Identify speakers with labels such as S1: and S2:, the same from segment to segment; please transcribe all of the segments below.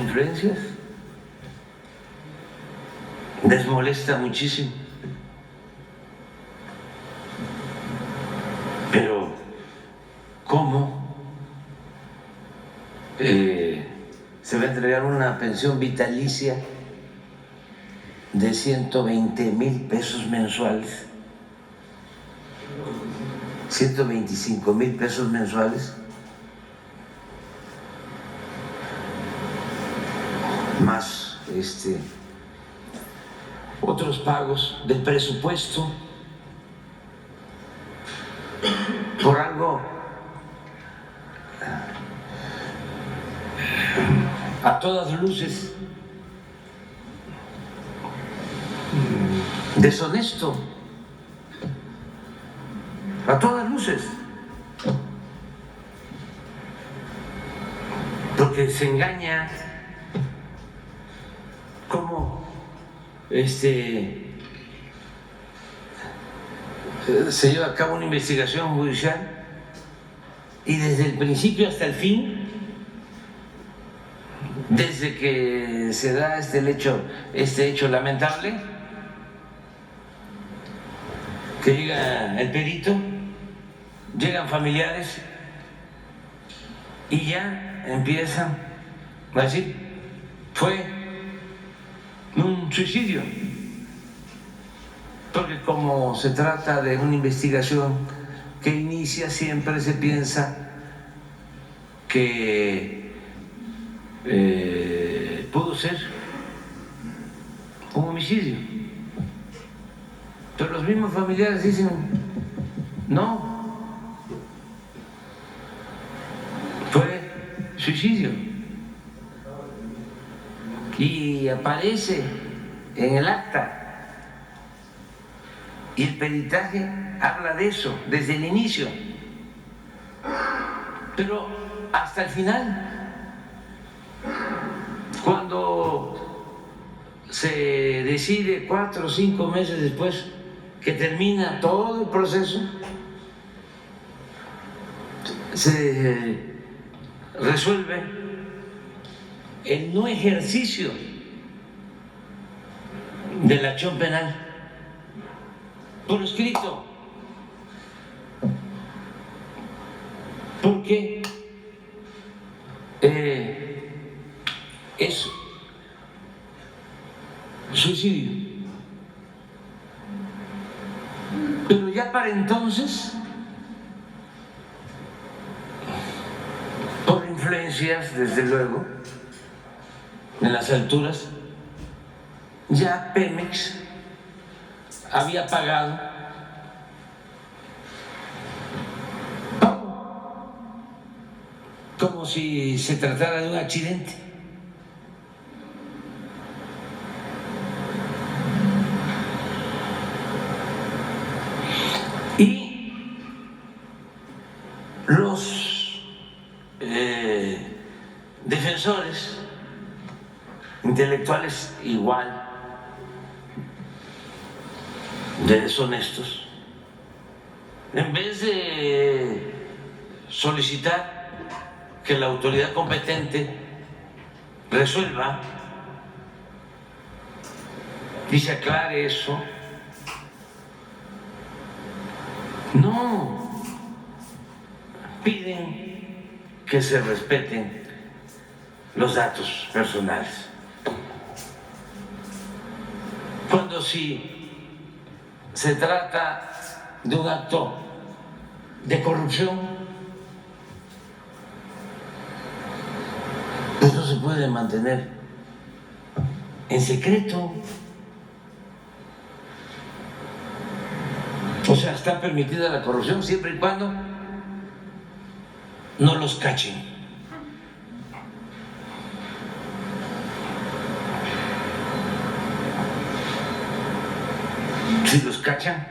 S1: influencias. Les molesta muchísimo. Pero, ¿cómo se va a entregar una pensión vitalicia de 120,000 pesos mensuales? 125,000 pesos mensuales, más otros pagos del presupuesto por algo a todas luces deshonesto, a todas luces, porque se engaña. ¿Cómo se lleva a cabo una investigación judicial y desde el principio hasta el fin, desde que se da este hecho lamentable, que llega el perito, llegan familiares y ya empiezan a decir, fue un suicidio, porque como se trata de una investigación que inicia, siempre se piensa que pudo ser un homicidio, pero los mismos familiares dicen no, fue suicidio. Y aparece en el acta y el peritaje habla de eso desde el inicio, pero hasta el final, cuando se decide 4 o 5 meses después que termina todo el proceso, se resuelve el no ejercicio de la acción penal por escrito, porque es suicidio. Pero ya para entonces, por influencias, desde luego, en las alturas, ya Pemex había pagado como si se tratara de un accidente. Y los defensores intelectuales igual de deshonestos, en vez de solicitar que la autoridad competente resuelva y se aclare eso, no, piden que se respeten los datos personales. Cuando si se trata de un acto de corrupción, pues no se puede mantener en secreto. O sea, está permitida la corrupción siempre y cuando no los cachen. Si los cachan,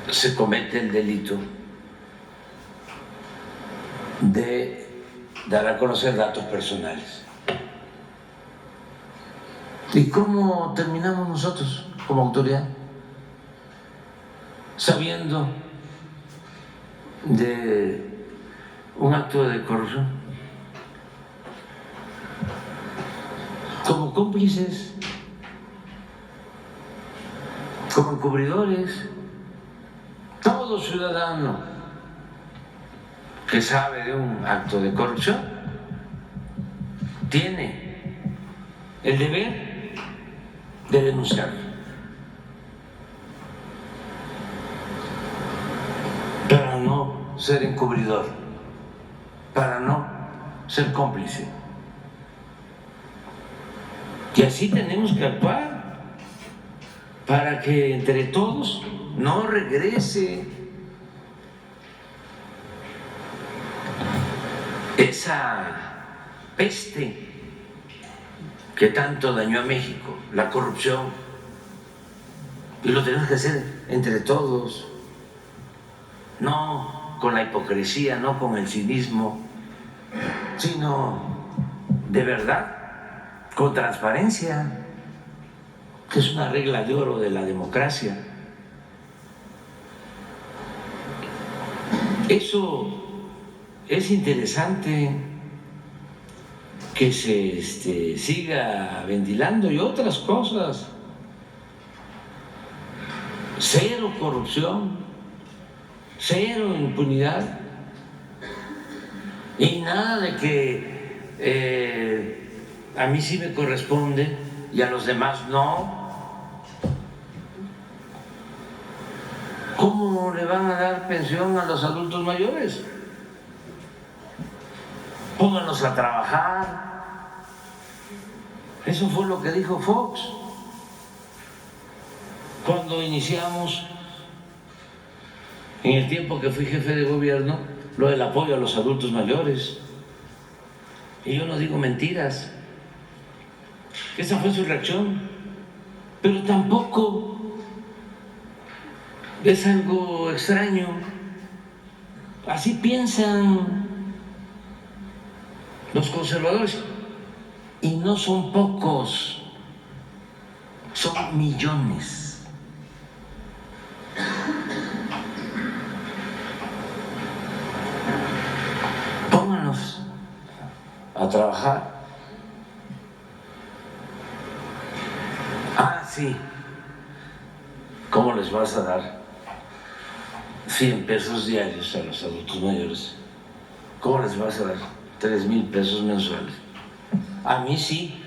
S1: se comete el delito de dar a conocer datos personales. ¿Y cómo terminamos nosotros como autoridad? Sabiendo de un acto de corrupción. cómplices, como encubridores. Todo ciudadano que sabe de un acto de corrupción tiene el deber de denunciarlo, para no ser encubridor, para no ser cómplice. Y así tenemos que actuar para que entre todos no regrese esa peste que tanto dañó a México, la corrupción. Y lo tenemos que hacer entre todos, no con la hipocresía, no con el cinismo, sino de verdad, con transparencia, que es una regla de oro de la democracia. Eso es interesante que se siga ventilando, y otras cosas. Cero corrupción, cero impunidad, y nada de que a mí sí me corresponde y a los demás no. ¿Cómo le van a dar pensión a los adultos mayores? Pónganlos a trabajar. Eso fue lo que dijo Fox cuando iniciamos, en el tiempo que fui jefe de gobierno, lo del apoyo a los adultos mayores. Y yo no digo mentiras. Esa fue su reacción. Pero tampoco es algo extraño. Así piensan los conservadores. Y no son pocos, son millones. Pónganos a trabajar. Ah, sí. ¿Cómo les vas a dar 100 pesos diarios a los adultos mayores? ¿Cómo les vas a dar 3,000 pesos mensuales? A mí sí.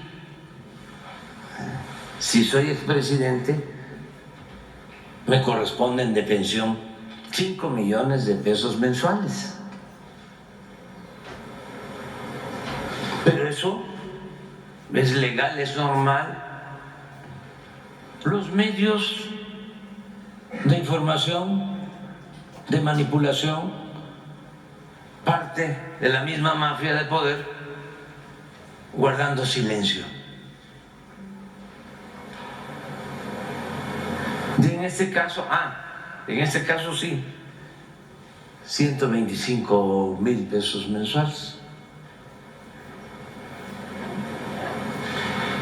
S1: Si soy expresidente, me corresponden de pensión 5 millones de pesos mensuales. Pero eso es legal, es normal. Los medios de información, de manipulación, parte de la misma mafia de poder, guardando silencio. Y en este caso, sí, 125,000 pesos mensuales.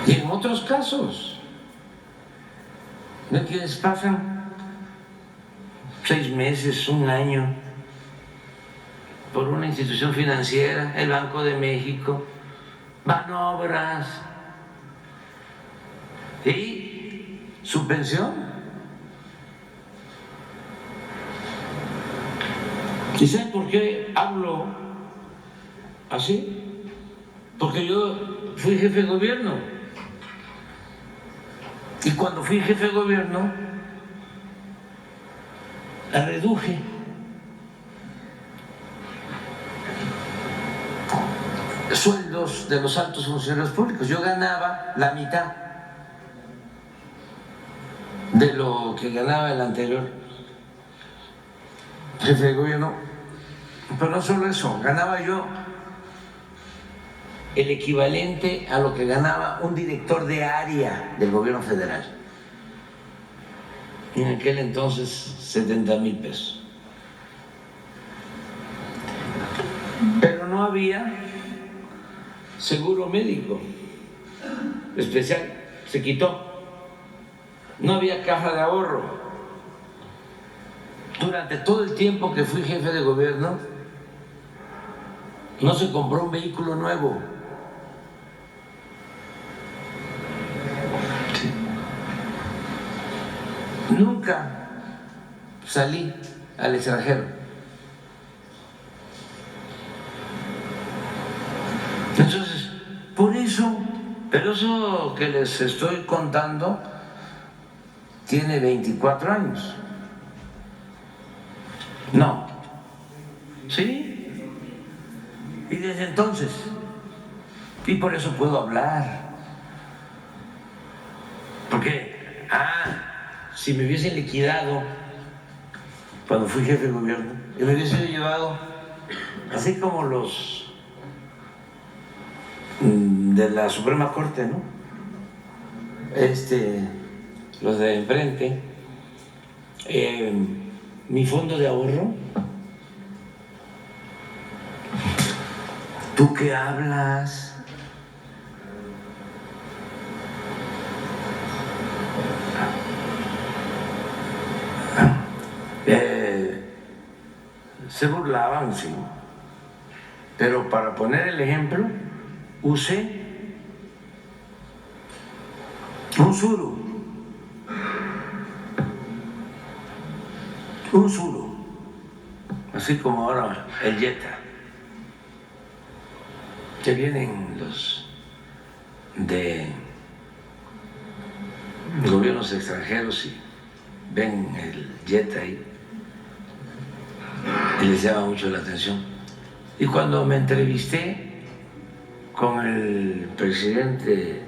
S1: Y en otros casos, de quienes pasan 6 meses, 1 año, por una institución financiera, el Banco de México, van obras y su pensión. ¿Y saben por qué hablo así? Porque yo fui jefe de gobierno. Y cuando fui jefe de gobierno, reduje sueldos de los altos funcionarios públicos. Yo ganaba la mitad de lo que ganaba el anterior jefe de gobierno. Pero no solo eso, ganaba yo el equivalente a lo que ganaba un director de área del gobierno federal. En aquel entonces 70,000 pesos. Pero no había seguro médico especial, se quitó. No había caja de ahorro. Durante todo el tiempo que fui jefe de gobierno, no se compró un vehículo nuevo. Nunca salí al extranjero. Entonces, por eso, pero eso que les estoy contando tiene 24 años. No. ¿Sí? Y desde entonces. Y por eso puedo hablar. Porque, si me hubiesen liquidado cuando fui jefe de gobierno, y me hubiesen llevado, así como los de la Suprema Corte, ¿no? Los de enfrente, mi fondo de ahorro. ¿Tú qué hablas? Se burlaban, sí. Pero para poner el ejemplo, usé un suru, así como ahora el Jetta, que vienen los de gobiernos extranjeros y ven el Jetta ahí y les llama mucho la atención. Y cuando me entrevisté con el presidente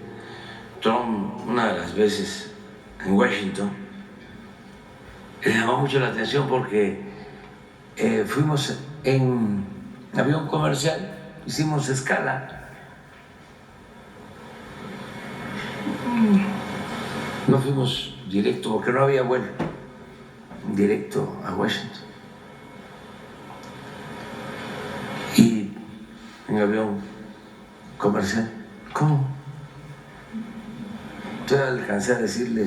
S1: Trump una de las veces en Washington, le llamó mucho la atención porque fuimos en avión comercial, hicimos escala, no fuimos directo porque no había vuelo directo a Washington, y en avión comercial. ¿Cómo? Entonces alcancé a decirle,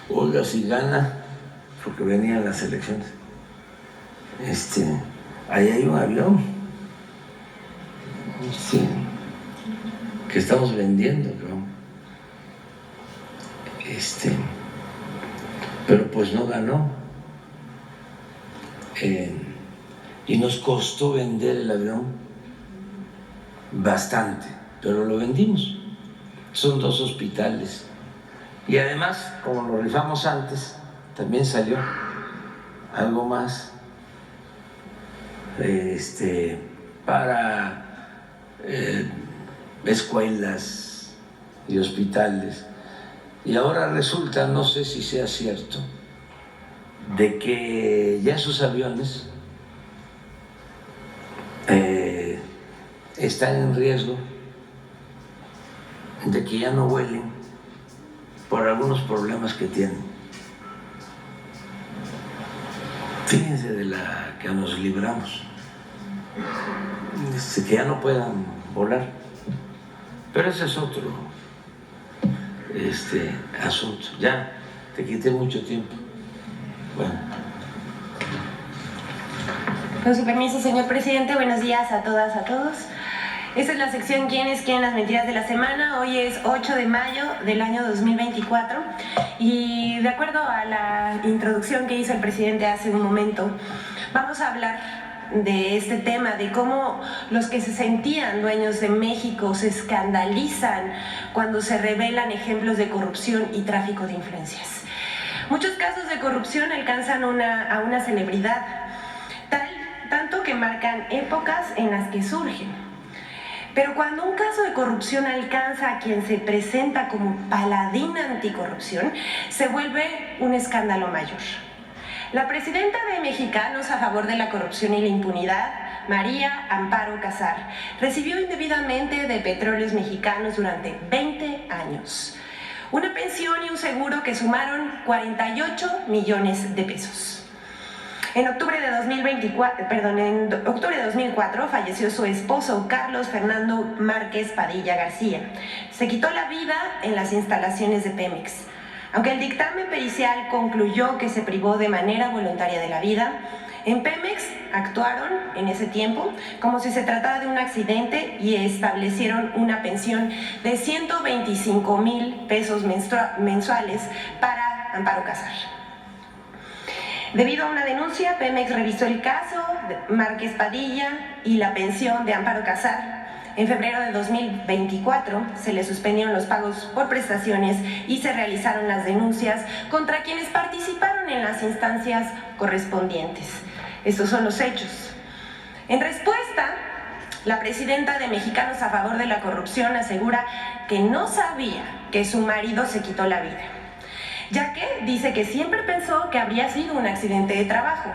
S1: oiga, si gana, porque venían las elecciones, ahí hay un avión que estamos vendiendo, pero pues no ganó, y nos costó vender el avión bastante, pero lo vendimos. Son 2 hospitales y además, como lo rifamos antes, también salió algo más para escuelas y hospitales. Y ahora resulta, no sé si sea cierto, de que ya esos aviones están en riesgo de que ya no vuelen por algunos problemas que tienen. Fíjense de la que nos libramos, que ya no puedan volar. Pero ese es otro asunto. Ya te quité mucho tiempo. Bueno.
S2: Con su permiso, señor presidente, buenos días a todas, a todos. Esta es la sección ¿Quiénes quieren las mentiras de la semana? Hoy es 8 de mayo del año 2024 y de acuerdo a la introducción que hizo el presidente hace un momento, vamos a hablar de este tema, de cómo los que se sentían dueños de México se escandalizan cuando se revelan ejemplos de corrupción y tráfico de influencias. Muchos casos de corrupción alcanzan a una celebridad, tanto que marcan épocas en las que surgen. Pero cuando un caso de corrupción alcanza a quien se presenta como paladín anticorrupción, se vuelve un escándalo mayor. La presidenta de Mexicanos a favor de la corrupción y la impunidad, María Amparo Casar, recibió indebidamente de Petróleos Mexicanos durante 20 años una pensión y un seguro que sumaron 48 millones de pesos. En octubre de 2004 falleció su esposo Carlos Fernando Márquez Padilla García. Se quitó la vida en las instalaciones de Pemex. Aunque el dictamen pericial concluyó que se privó de manera voluntaria de la vida, en Pemex actuaron en ese tiempo como si se tratara de un accidente y establecieron una pensión de 125,000 pesos mensuales para Amparo Casar. Debido a una denuncia, Pemex revisó el caso de Márquez Padilla y la pensión de Amparo Casar. En febrero de 2024 se le suspendieron los pagos por prestaciones y se realizaron las denuncias contra quienes participaron en las instancias correspondientes. Estos son los hechos. En respuesta, la presidenta de Mexicanos a Favor de la Corrupción asegura que no sabía que su marido se quitó la vida, ya que dice que siempre pensó que habría sido un accidente de trabajo.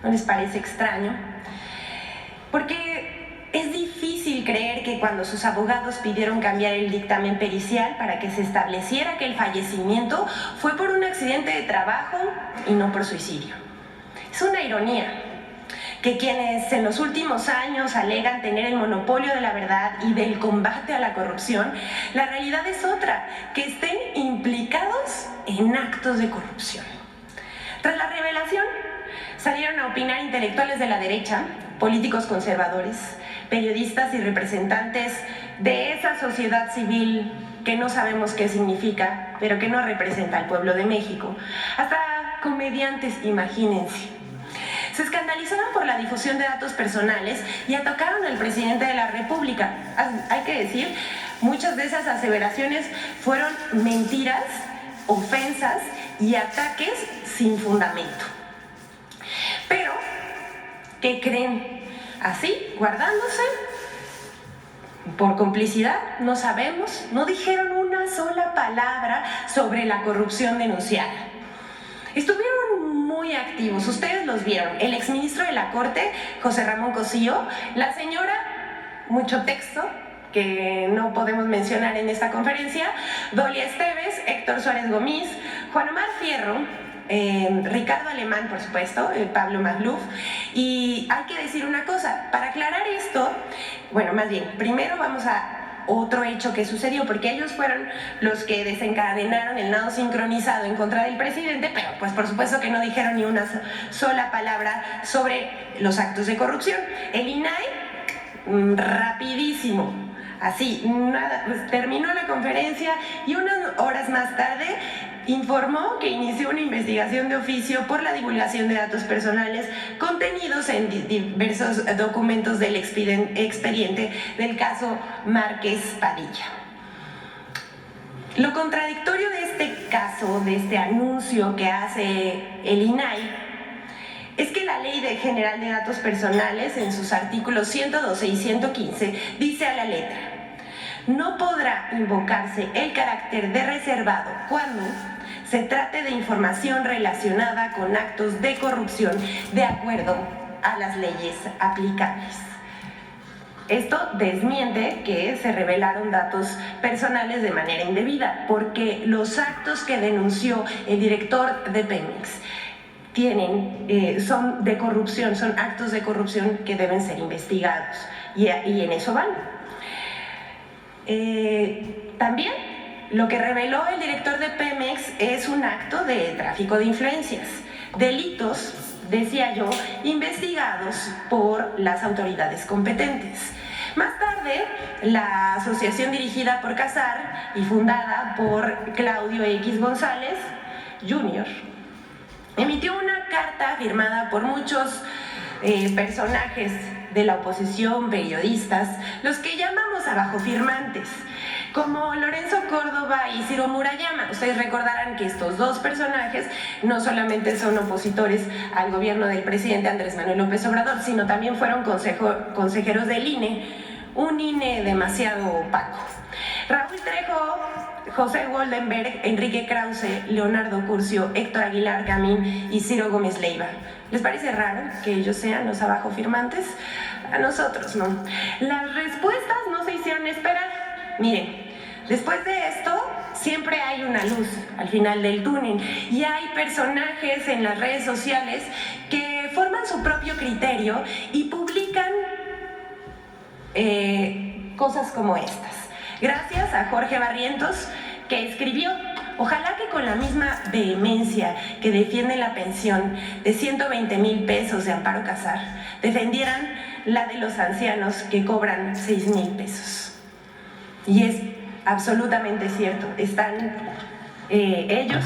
S2: ¿No les parece extraño? Porque es difícil creer que cuando sus abogados pidieron cambiar el dictamen pericial para que se estableciera que el fallecimiento fue por un accidente de trabajo y no por suicidio. Es una ironía que quienes en los últimos años alegan tener el monopolio de la verdad y del combate a la corrupción, la realidad es otra, que estén implicados en actos de corrupción. Tras la revelación, salieron a opinar intelectuales de la derecha, políticos conservadores, periodistas y representantes de esa sociedad civil que no sabemos qué significa, pero que no representa al pueblo de México. Hasta comediantes, imagínense. Se escandalizaron por la difusión de datos personales y atacaron al presidente de la República. Hay que decir, muchas de esas aseveraciones fueron mentiras, ofensas y ataques sin fundamento. Pero, ¿qué creen? Así, guardándose, por complicidad, no sabemos, no dijeron una sola palabra sobre la corrupción denunciada. Estuvieron muy activos, ustedes los vieron, el exministro de la Corte, José Ramón Cosío, la señora, mucho texto, que no podemos mencionar en esta conferencia, Dolia Esteves, Héctor Suárez Gómez, Juan Omar Fierro, Ricardo Alemán, por supuesto, Pablo Magluf. Y hay que decir una cosa, para aclarar esto, bueno, más bien, primero vamos a otro hecho que sucedió, porque ellos fueron los que desencadenaron el nado sincronizado en contra del presidente, pero pues por supuesto que no dijeron ni una sola palabra sobre los actos de corrupción. El INAI, rapidísimo, así, nada, pues terminó la conferencia y unas horas más tarde informó que inició una investigación de oficio por la divulgación de datos personales contenidos en diversos documentos del expediente del caso Márquez Padilla. Lo contradictorio de este caso, de este anuncio que hace el INAI, es que la Ley General de Datos Personales, en sus artículos 112 y 115, dice a la letra: no podrá invocarse el carácter de reservado cuando se trate de información relacionada con actos de corrupción de acuerdo a las leyes aplicables. Esto desmiente que se revelaron datos personales de manera indebida, porque los actos que denunció el director de Pemex son de corrupción, son actos de corrupción que deben ser investigados, y en eso van. También lo que reveló el director de Pemex es un acto de tráfico de influencias, delitos, decía yo, investigados por las autoridades competentes. Más tarde, la asociación dirigida por Casar y fundada por Claudio X González Jr. emitió una carta firmada por muchos personajes de la oposición, periodistas, los que llamamos abajofirmantes, como Lorenzo Córdoba y Ciro Murayama. Ustedes recordarán que estos dos personajes no solamente son opositores al gobierno del presidente Andrés Manuel López Obrador, sino también fueron consejeros del INE, un INE demasiado opaco. Raúl Trejo, José Goldenberg, Enrique Krause, Leonardo Curcio, Héctor Aguilar Camín y Ciro Gómez Leiva. ¿Les parece raro que ellos sean los abajofirmantes? A nosotros no. Las respuestas no se hicieron esperar. Miren, después de esto siempre hay una luz al final del túnel y hay personajes en las redes sociales que forman su propio criterio y publican cosas como estas. Gracias a Jorge Barrientos, que escribió: ojalá que con la misma vehemencia que defienden la pensión de 120,000 pesos de Amparo Casar, defendieran la de los ancianos que cobran 6,000 pesos. Y es absolutamente cierto, están Ellos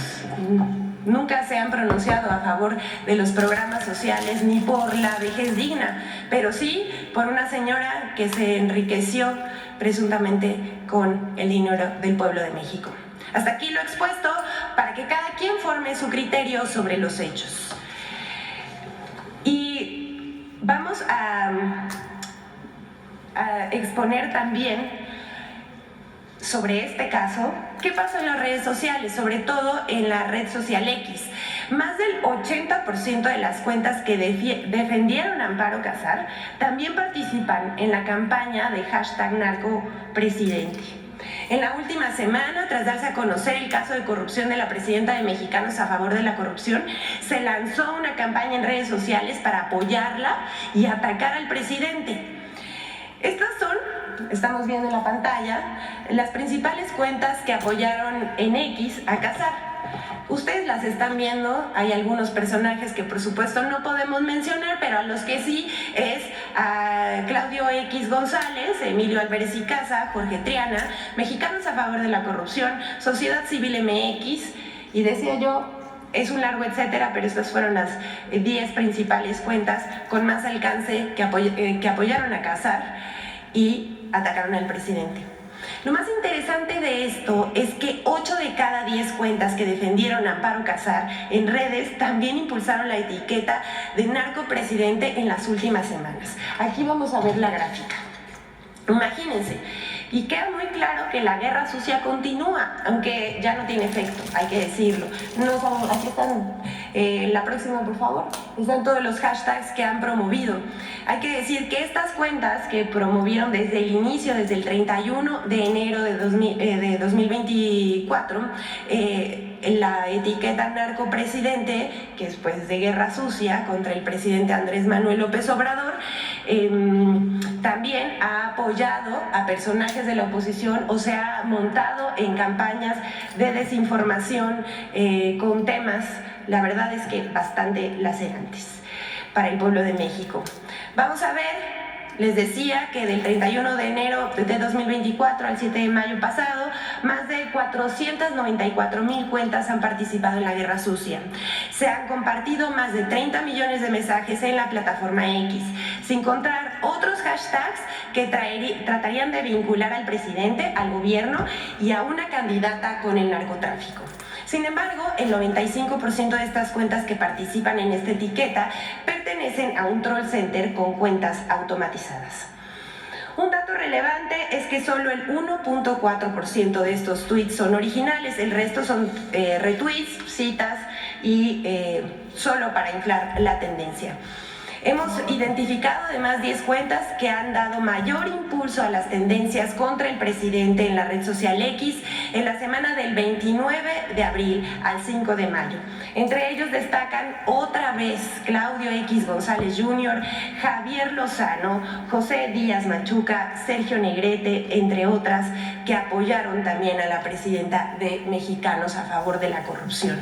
S2: nunca se han pronunciado a favor de los programas sociales ni por la vejez digna, pero sí por una señora que se enriqueció presuntamente con el dinero del pueblo de México. Hasta aquí lo expuesto para que cada quien forme su criterio sobre los hechos. Y vamos a exponer también sobre este caso, ¿qué pasó en las redes sociales? Sobre todo en la red social X. Más del 80% de las cuentas que defendieron a Amparo Casar también participan en la campaña de #narcopresidente. En la última semana, tras darse a conocer el caso de corrupción de la presidenta de Mexicanos a favor de la corrupción, se lanzó una campaña en redes sociales para apoyarla y atacar al presidente. Estas son, estamos viendo en la pantalla, las principales cuentas que apoyaron en X a Casar. Ustedes las están viendo, hay algunos personajes que por supuesto no podemos mencionar, pero a los que sí es a Claudio X González, Emilio Álvarez y Casa, Jorge Triana, Mexicanos a favor de la corrupción, Sociedad Civil MX, y decía yo, es un largo etcétera, pero estas fueron las 10 principales cuentas con más alcance que apoyaron a Casar y atacaron al presidente. Lo más interesante de esto es que 8 de cada 10 cuentas que defendieron a Amparo Casar en redes también impulsaron la etiqueta de narcopresidente en las últimas semanas. Aquí vamos a ver la gráfica. Imagínense, y queda muy claro que la guerra sucia continúa, aunque ya no tiene efecto, hay que decirlo. Aquí están, la próxima por favor, están todos los hashtags que han promovido. Hay que decir que estas cuentas que promovieron desde el inicio, desde el 31 de enero de 2024, la etiqueta narcopresidente, que es pues de guerra sucia contra el presidente Andrés Manuel López Obrador, también ha apoyado a personajes de la oposición o se ha montado en campañas de desinformación con temas, la verdad es que bastante lacerantes para el pueblo de México. Vamos a ver. Les decía que del 31 de enero de 2024 al 7 de mayo pasado, más de 494,000 cuentas han participado en la guerra sucia. Se han compartido más de 30 millones de mensajes en la plataforma X, sin contar otros hashtags que tratarían de vincular al presidente, al gobierno y a una candidata con el narcotráfico. Sin embargo, el 95% de estas cuentas que participan en esta etiqueta pertenecen a un troll center con cuentas automatizadas. Un dato relevante es que solo el 1.4% de estos tweets son originales, el resto son retweets, citas y solo para inflar la tendencia. Hemos identificado además 10 cuentas que han dado mayor impulso a las tendencias contra el presidente en la red social X en la semana del 29 de abril al 5 de mayo. Entre ellos destacan otra vez Claudio X González Jr., Javier Lozano, José Díaz Machuca, Sergio Negrete, entre otras, que apoyaron también a la presidenta de Mexicanos a favor de la corrupción.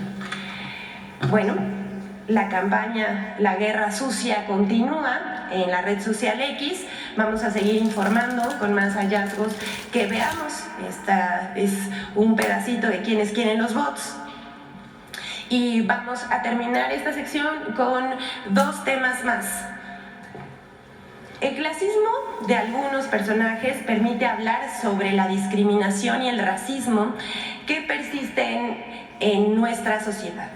S2: Bueno, la campaña La Guerra Sucia continúa en la red social X. Vamos a seguir informando con más hallazgos que veamos. Esta es un pedacito de quienes quieren los bots. Y vamos a terminar esta sección con 2 temas más. El clasismo de algunos personajes permite hablar sobre la discriminación y el racismo que persisten en nuestra sociedad.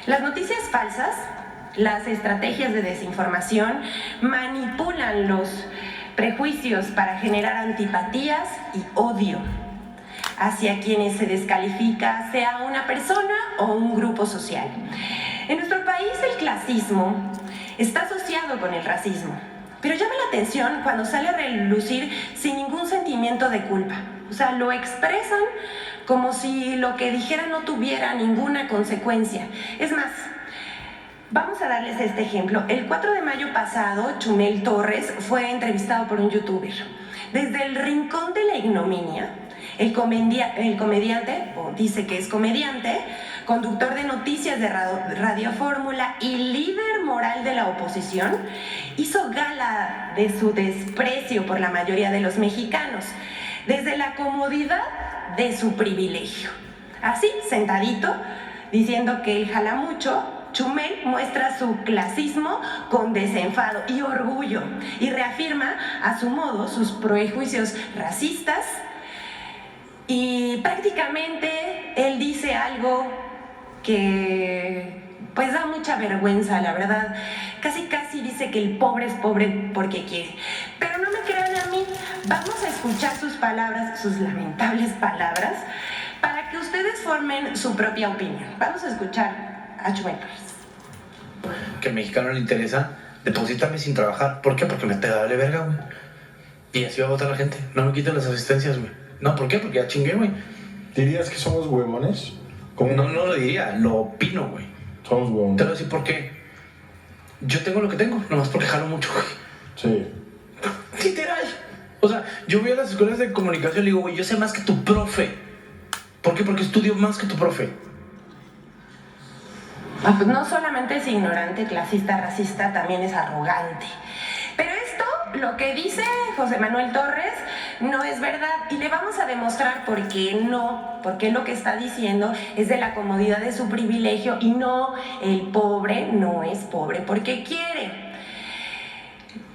S2: Las noticias falsas, las estrategias de desinformación manipulan los prejuicios para generar antipatías y odio hacia quienes se descalifica, sea una persona o un grupo social. En nuestro país el clasismo está asociado con el racismo, pero llama la atención cuando sale a relucir sin ningún sentimiento de culpa. O sea, lo expresan como si lo que dijeran no tuviera ninguna consecuencia. Es más, vamos a darles este ejemplo. El 4 de mayo pasado, Chumel Torres fue entrevistado por un youtuber. Desde el rincón de la ignominia, el comediante, o dice que es comediante, conductor de noticias de Radio Fórmula y líder moral de la oposición, hizo gala de su desprecio por la mayoría de los mexicanos, desde la comodidad de su privilegio. así, sentadito, diciendo que él jala mucho. Chumel muestra su clasismo con desenfado y orgullo y reafirma a su modo sus prejuicios racistas y prácticamente él dice algo que pues da mucha vergüenza, la verdad. Casi dice que el pobre es pobre porque quiere. Pero no me crean a mí, vamos a escuchar sus palabras, sus lamentables palabras, para que ustedes formen su propia opinión. Vamos a escuchar a Chumel Torres.
S3: Que al mexicano le interesa depositarme sin trabajar. ¿Por qué? Porque me te vale verga, güey. Y así va a votar la gente. No me quiten las asistencias, güey. No, ¿por qué? Porque ya chingué, güey.
S4: ¿Dirías que somos huevones?
S3: No lo diría, lo opino, güey.
S4: Somos huevones.
S3: Te voy a decir por qué. Yo tengo lo que tengo, nomás porque jalo mucho, güey.
S4: Sí.
S3: Literal. O sea, yo voy a las escuelas de comunicación y le digo, güey, yo sé más que tu profe. ¿Por qué? Porque estudio más que tu profe.
S2: Pues no solamente es ignorante, clasista, racista, también es arrogante. Pero esto, lo que dice José Manuel Torres, no es verdad. Y le vamos a demostrar por qué no. Porque lo que está diciendo es de la comodidad de su privilegio y no, el pobre no es pobre porque quiere.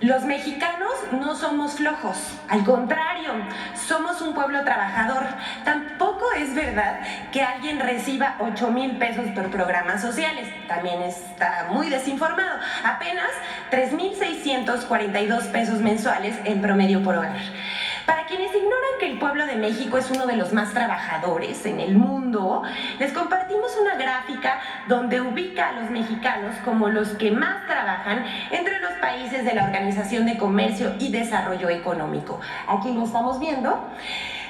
S2: Los mexicanos no somos flojos, al contrario, somos un pueblo trabajador. Tampoco es verdad que alguien reciba 8,000 pesos por programas sociales, también está muy desinformado. Apenas 3,642 pesos mensuales en promedio por hogar. Para quienes ignoran que el pueblo de México es uno de los más trabajadores en el mundo, les compartimos una gráfica donde ubica a los mexicanos como los que más trabajan entre los países de la Organización de Comercio y Desarrollo Económico. Aquí lo estamos viendo.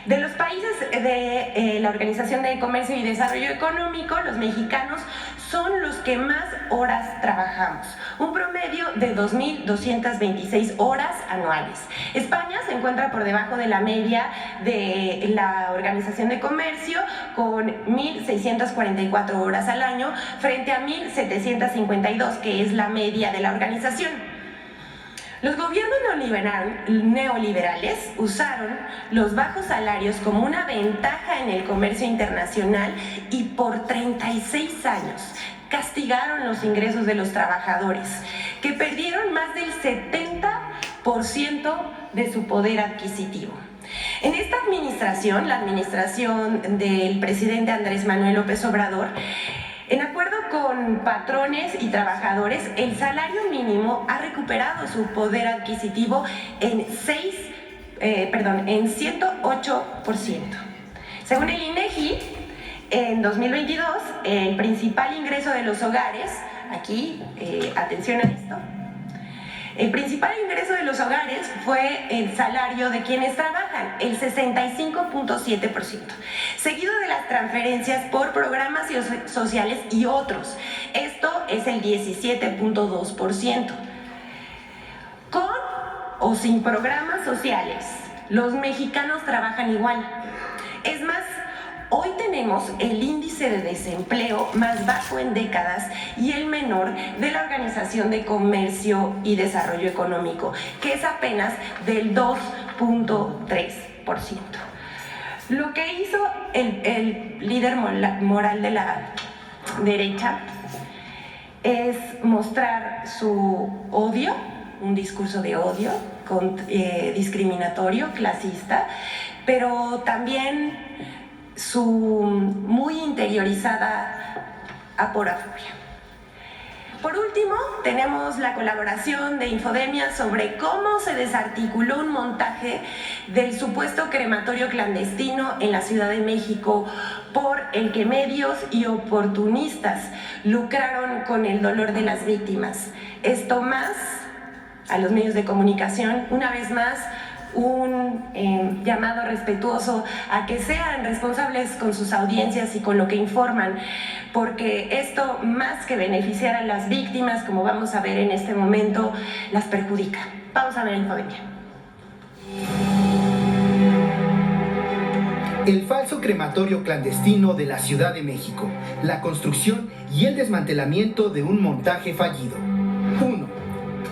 S2: De los países de la Organización de Comercio y Desarrollo Económico, los mexicanos son los que más horas trabajamos, un promedio de 2,226 horas anuales. España se encuentra por debajo de la media de la Organización de Comercio con 1,644 horas al año frente a 1,752, que es la media de la organización. Los gobiernos neoliberales usaron los bajos salarios como una ventaja en el comercio internacional y por 36 años castigaron los ingresos de los trabajadores, que perdieron más del 70% de su poder adquisitivo. En esta administración, la administración del presidente Andrés Manuel López Obrador, en acuerdo con patrones y trabajadores, el salario mínimo ha recuperado su poder adquisitivo en 108%. Según el INEGI, en 2022, el principal ingreso de los hogares, aquí, atención a esto, el principal ingreso de los hogares fue el salario de quienes trabajan, el 65.7%, seguido de las transferencias por programas sociales y otros. Esto es el 17.2%. Con o sin programas sociales, los mexicanos trabajan igual. Es más, hoy tenemos el índice de desempleo más bajo en décadas y el menor de la Organización de Comercio y Desarrollo Económico, que es apenas del 2.3%. Lo que hizo el líder moral de la derecha es mostrar su odio, un discurso de odio discriminatorio, clasista, pero también su muy interiorizada aporafobia. Por último, tenemos la colaboración de Infodemia sobre cómo se desarticuló un montaje del supuesto crematorio clandestino en la Ciudad de México por el que medios y oportunistas lucraron con el dolor de las víctimas. Esto más a los medios de comunicación, una vez más, un llamado respetuoso a que sean responsables con sus audiencias y con lo que informan, porque esto, más que beneficiar a las víctimas, como vamos a ver en este momento, las perjudica. Vamos a ver Infodemia.
S5: El falso crematorio clandestino de la Ciudad de México, la construcción y el desmantelamiento de un montaje fallido. 1.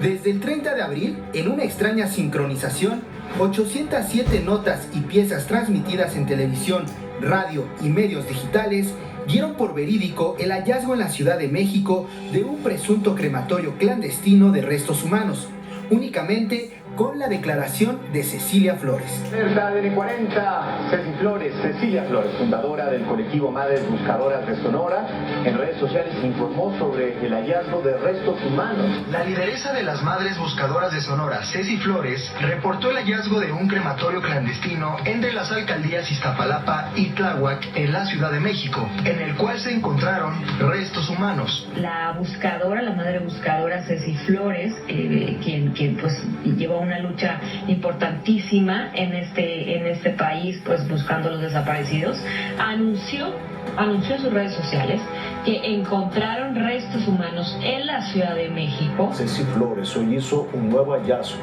S5: Desde el 30 de abril, en una extraña sincronización, 807 notas y piezas transmitidas en televisión radio y medios digitales dieron por verídico el hallazgo en la Ciudad de México de un presunto crematorio clandestino de restos humanos, únicamente con la declaración de Cecilia Flores.
S6: Alerta de N40, Ceci Flores, Cecilia Flores, fundadora del colectivo Madres Buscadoras de Sonora, en redes sociales informó sobre el hallazgo de restos humanos.
S5: La lideresa de las Madres Buscadoras de Sonora, Ceci Flores, reportó el hallazgo de un crematorio clandestino entre las alcaldías Iztapalapa y Tláhuac en la Ciudad de México, en el cual se encontraron restos humanos.
S7: La buscadora, la madre buscadora Ceci Flores, quien pues lleva una lucha importantísima en este país, pues buscando a los desaparecidos, anunció en sus redes sociales que encontraron restos humanos en la Ciudad de México.
S8: Ceci Flores hoy hizo un nuevo hallazgo,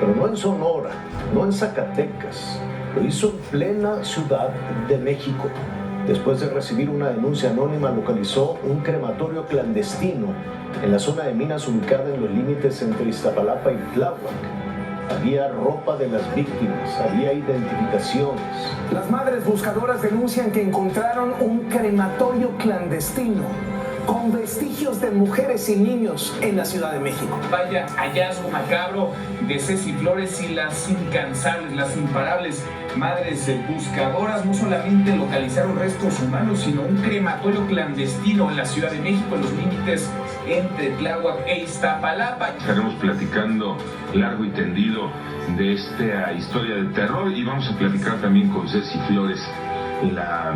S8: pero no en Sonora, no en Zacatecas, lo hizo en plena Ciudad de México. Después de recibir una denuncia anónima, localizó un crematorio clandestino en la zona de minas ubicada en los límites entre Iztapalapa y Tláhuac. Había ropa de las víctimas, había identificaciones.
S9: Las Madres Buscadoras denuncian que encontraron un crematorio clandestino con vestigios de mujeres y niños en la Ciudad de México.
S10: Vaya hallazgo macabro de Ceci Flores y las incansables, las imparables Madres Buscadoras no solamente localizaron restos humanos, sino un crematorio clandestino en la Ciudad de México, en los límites entre Tláhuac e Iztapalapa.
S11: Estaremos platicando largo y tendido de esta historia de terror y vamos a platicar también con Ceci Flores, la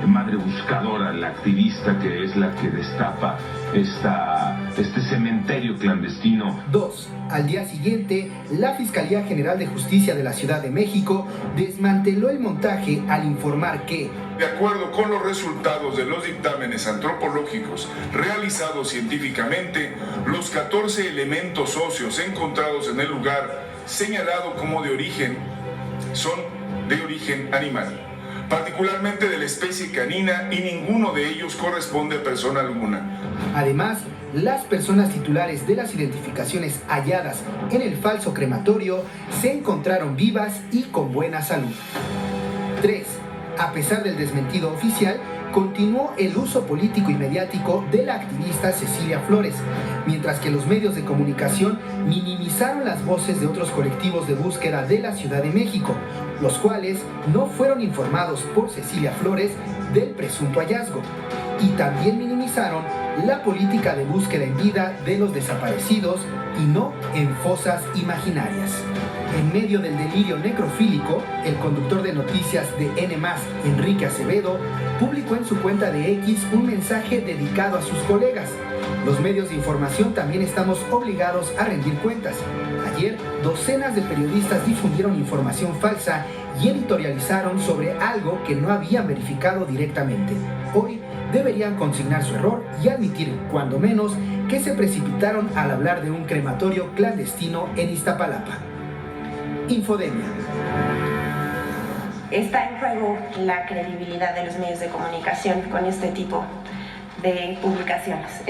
S11: madre buscadora, la activista que es la que destapa este cementerio clandestino.
S5: 2. Al día siguiente, la Fiscalía General de Justicia de la Ciudad de México desmanteló el montaje al informar que,
S12: de acuerdo con los resultados de los dictámenes antropológicos realizados científicamente, los 14 elementos óseos encontrados en el lugar señalado como de origen son de origen animal, particularmente de la especie canina, y ninguno de ellos corresponde a persona alguna.
S5: Además, las personas titulares de las identificaciones halladas en el falso crematorio se encontraron vivas y con buena salud. 3. A pesar del desmentido oficial, continuó el uso político y mediático de la activista Cecilia Flores, mientras que los medios de comunicación minimizaron las voces de otros colectivos de búsqueda de la Ciudad de México, los cuales no fueron informados por Cecilia Flores del presunto hallazgo, y también minimizaron la política de búsqueda en vida de los desaparecidos y no en fosas imaginarias. En medio del delirio necrofílico, el conductor de noticias de N+, Enrique Acevedo, publicó en su cuenta de X un mensaje dedicado a sus colegas. Los medios de información también estamos obligados a rendir cuentas. Ayer, docenas de periodistas difundieron información falsa y editorializaron sobre algo que no habían verificado directamente. Hoy deberían consignar su error y admitir, cuando menos, que se precipitaron al hablar de un crematorio clandestino en Iztapalapa. Infodemia.
S2: Está en juego la credibilidad de los medios de comunicación con este tipo de publicaciones.